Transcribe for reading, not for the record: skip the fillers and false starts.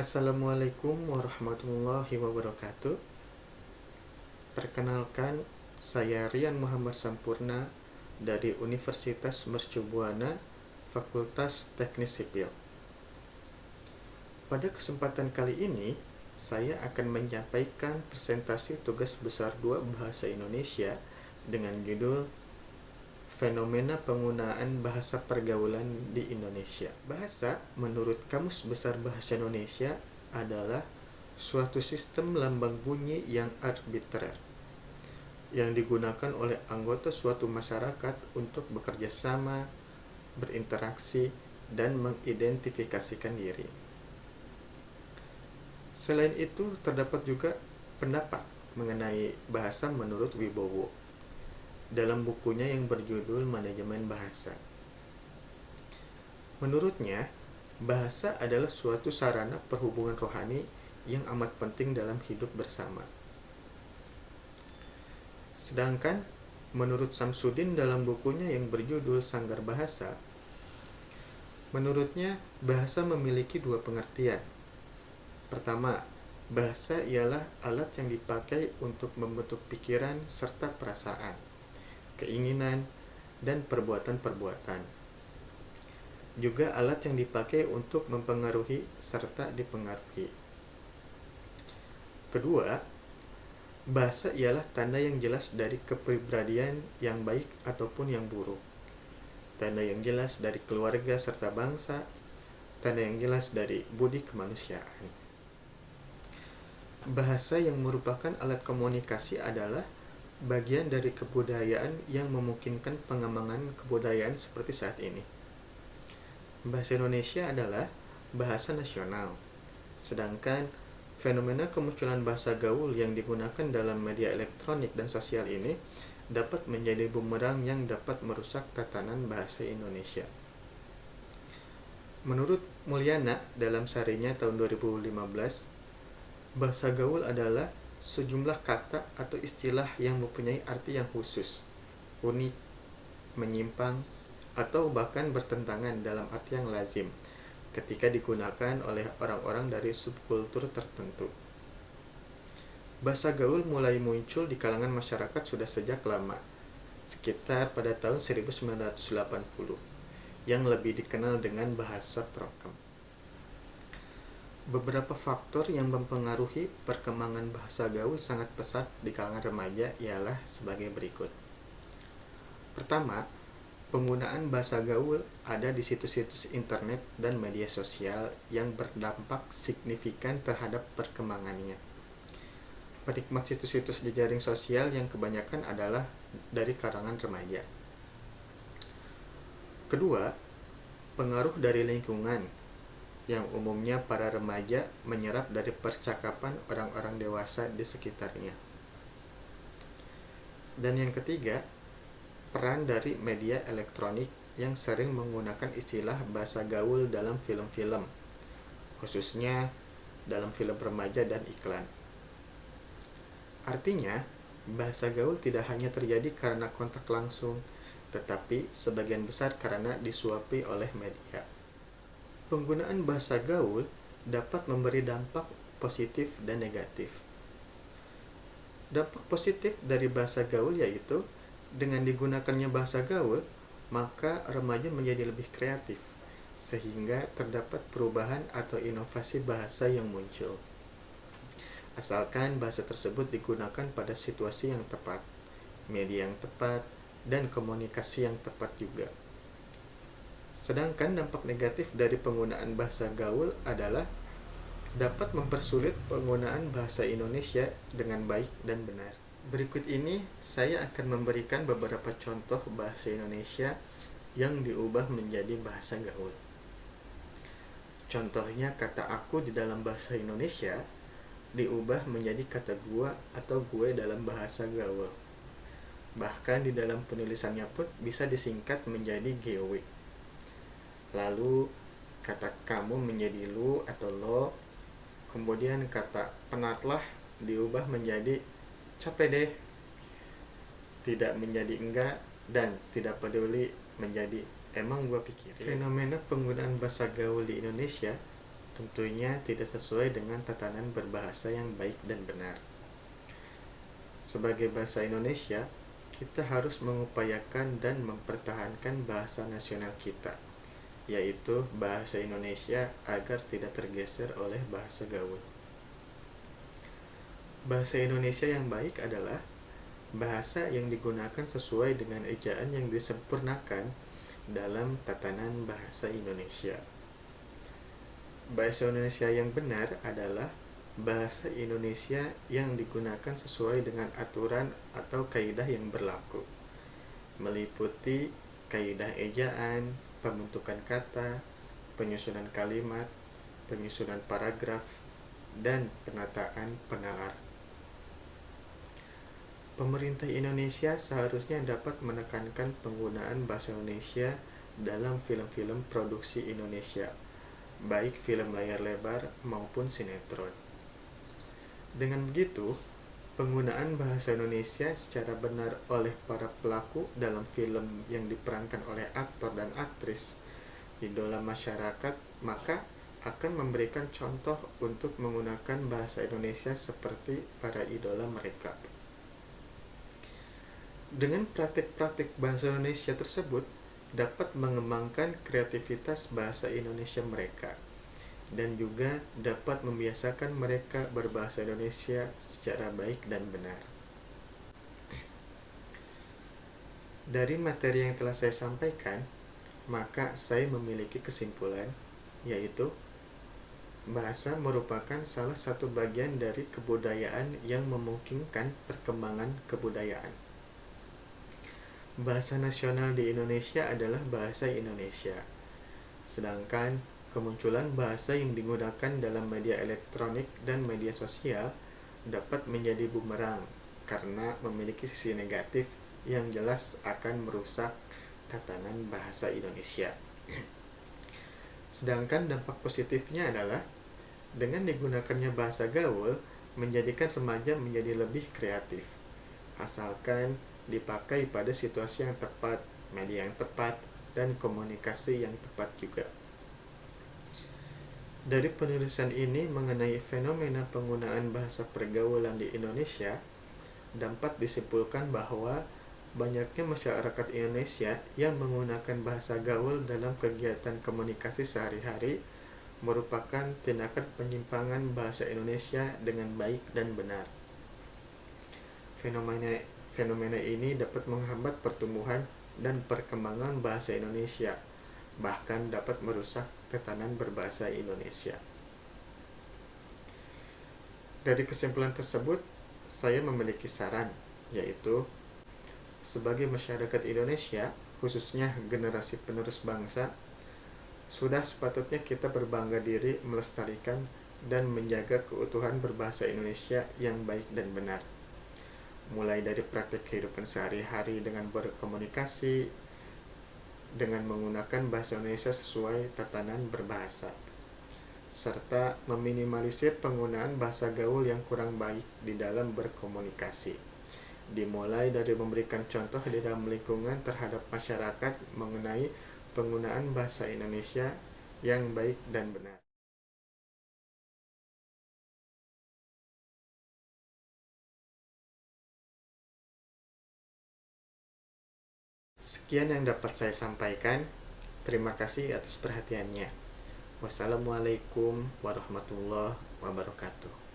Assalamualaikum warahmatullahi wabarakatuh. Perkenalkan, saya Rian Muhammad Sampurna dari Universitas Mercu Buana, Fakultas Teknik Sipil. Pada kesempatan kali ini, saya akan menyampaikan presentasi tugas besar 2 Bahasa Indonesia dengan judul Fenomena Penggunaan Bahasa Pergaulan di Indonesia. Bahasa, menurut Kamus Besar Bahasa Indonesia, adalah suatu sistem lambang bunyi yang arbitrer yang digunakan oleh anggota suatu masyarakat untuk bekerja sama, berinteraksi, dan mengidentifikasikan diri. Selain itu, terdapat juga pendapat mengenai bahasa menurut Wibowo dalam bukunya yang berjudul Manajemen Bahasa. Menurutnya, bahasa adalah suatu sarana perhubungan rohani yang amat penting dalam hidup bersama. Sedangkan, menurut Samsudin dalam bukunya yang berjudul Sanggar Bahasa, menurutnya bahasa memiliki 2 pengertian. Pertama, bahasa ialah alat yang dipakai untuk membentuk pikiran serta perasaan, keinginan, dan perbuatan-perbuatan. Juga alat yang dipakai untuk mempengaruhi serta dipengaruhi. Kedua, bahasa ialah tanda yang jelas dari kepribadian yang baik ataupun yang buruk. Tanda yang jelas dari keluarga serta bangsa, tanda yang jelas dari budi kemanusiaan. Bahasa yang merupakan alat komunikasi adalah bagian dari kebudayaan yang memungkinkan pengembangan kebudayaan seperti saat ini. Bahasa Indonesia adalah bahasa nasional, sedangkan fenomena kemunculan bahasa gaul yang digunakan dalam media elektronik dan sosial ini dapat menjadi bumerang yang dapat merusak tatanan bahasa Indonesia. Menurut Mulyana dalam sarinya tahun 2015, bahasa gaul adalah sejumlah kata atau istilah yang mempunyai arti yang khusus, unik, menyimpang, atau bahkan bertentangan dalam arti yang lazim ketika digunakan oleh orang-orang dari subkultur tertentu. Bahasa gaul mulai muncul di kalangan masyarakat sudah sejak lama, sekitar pada tahun 1980, yang lebih dikenal dengan bahasa prokem. Beberapa faktor yang mempengaruhi perkembangan bahasa gaul sangat pesat di kalangan remaja ialah sebagai berikut. Pertama, penggunaan bahasa gaul ada di situs-situs internet dan media sosial yang berdampak signifikan terhadap perkembangannya. Penikmat situs-situs di jaring sosial yang kebanyakan adalah dari kalangan remaja. Kedua, pengaruh dari lingkungan yang umumnya para remaja menyerap dari percakapan orang-orang dewasa di sekitarnya. Dan yang ketiga, peran dari media elektronik yang sering menggunakan istilah bahasa gaul dalam film-film, khususnya dalam film remaja dan iklan. Artinya, bahasa gaul tidak hanya terjadi karena kontak langsung, tetapi sebagian besar karena disuapi oleh media. Penggunaan bahasa gaul dapat memberi dampak positif dan negatif. Dampak positif dari bahasa gaul yaitu dengan digunakannya bahasa gaul, maka remaja menjadi lebih kreatif, sehingga terdapat perubahan atau inovasi bahasa yang muncul. Asalkan bahasa tersebut digunakan pada situasi yang tepat, media yang tepat, dan komunikasi yang tepat juga. Sedangkan dampak negatif dari penggunaan bahasa gaul adalah dapat mempersulit penggunaan bahasa Indonesia dengan baik dan benar. Berikut ini saya akan memberikan beberapa contoh bahasa Indonesia yang diubah menjadi bahasa gaul. Contohnya, kata aku di dalam bahasa Indonesia diubah menjadi kata gua atau gue dalam bahasa gaul. Bahkan di dalam penulisannya pun bisa disingkat menjadi GW. Lalu kata kamu menjadi lu atau lo. Kemudian kata penatlah diubah menjadi capek deh, tidak menjadi enggak, dan tidak peduli menjadi emang gua pikirin. Fenomena penggunaan bahasa gaul di Indonesia tentunya tidak sesuai dengan tatanan berbahasa yang baik dan benar. Sebagai bahasa Indonesia, kita harus mengupayakan dan mempertahankan bahasa nasional kita, yaitu bahasa Indonesia, agar tidak tergeser oleh bahasa gaul. Bahasa Indonesia yang baik adalah bahasa yang digunakan sesuai dengan ejaan yang disempurnakan dalam tatanan bahasa Indonesia. Bahasa Indonesia yang benar adalah bahasa Indonesia yang digunakan sesuai dengan aturan atau kaidah yang berlaku, meliputi kaidah ejaan, pembentukan kata, penyusunan kalimat, penyusunan paragraf, dan penataan penalar. Pemerintah Indonesia seharusnya dapat menekankan penggunaan bahasa Indonesia dalam film-film produksi Indonesia, baik film layar lebar maupun sinetron. Dengan begitu, penggunaan bahasa Indonesia secara benar oleh para pelaku dalam film yang diperankan oleh aktor dan aktris idola masyarakat, maka akan memberikan contoh untuk menggunakan bahasa Indonesia seperti para idola mereka. Dengan praktik-praktik bahasa Indonesia tersebut dapat mengembangkan kreativitas bahasa Indonesia mereka, dan juga dapat membiasakan mereka berbahasa Indonesia secara baik dan benar. Dari materi yang telah saya sampaikan, maka saya memiliki kesimpulan, yaitu bahasa merupakan salah satu bagian dari kebudayaan yang memungkinkan perkembangan kebudayaan. Bahasa nasional di Indonesia adalah bahasa Indonesia, sedangkan kemunculan bahasa yang digunakan dalam media elektronik dan media sosial dapat menjadi bumerang karena memiliki sisi negatif yang jelas akan merusak tatanan bahasa Indonesia. Sedangkan dampak positifnya adalah dengan digunakannya bahasa gaul menjadikan remaja menjadi lebih kreatif, asalkan dipakai pada situasi yang tepat, media yang tepat, dan komunikasi yang tepat juga. Dari penulisan ini mengenai fenomena penggunaan bahasa pergaulan di Indonesia, dapat disimpulkan bahwa banyaknya masyarakat Indonesia yang menggunakan bahasa gaul dalam kegiatan komunikasi sehari-hari merupakan tindakan penyimpangan bahasa Indonesia dengan baik dan benar. Fenomena ini dapat menghambat pertumbuhan dan perkembangan bahasa Indonesia, bahkan dapat merusak tatanan berbahasa Indonesia. Dari kesimpulan tersebut, saya memiliki saran, yaitu sebagai masyarakat Indonesia, khususnya generasi penerus bangsa, sudah sepatutnya kita berbangga diri melestarikan dan menjaga keutuhan berbahasa Indonesia yang baik dan benar. Mulai dari praktik kehidupan sehari-hari dengan berkomunikasi dengan menggunakan bahasa Indonesia sesuai tatanan berbahasa, serta meminimalisir penggunaan bahasa gaul yang kurang baik di dalam berkomunikasi. Dimulai dari memberikan contoh di dalam lingkungan terhadap masyarakat mengenai penggunaan bahasa Indonesia yang baik dan benar. Sekian yang dapat saya sampaikan. Terima kasih atas perhatiannya. Wassalamualaikum warahmatullahi wabarakatuh.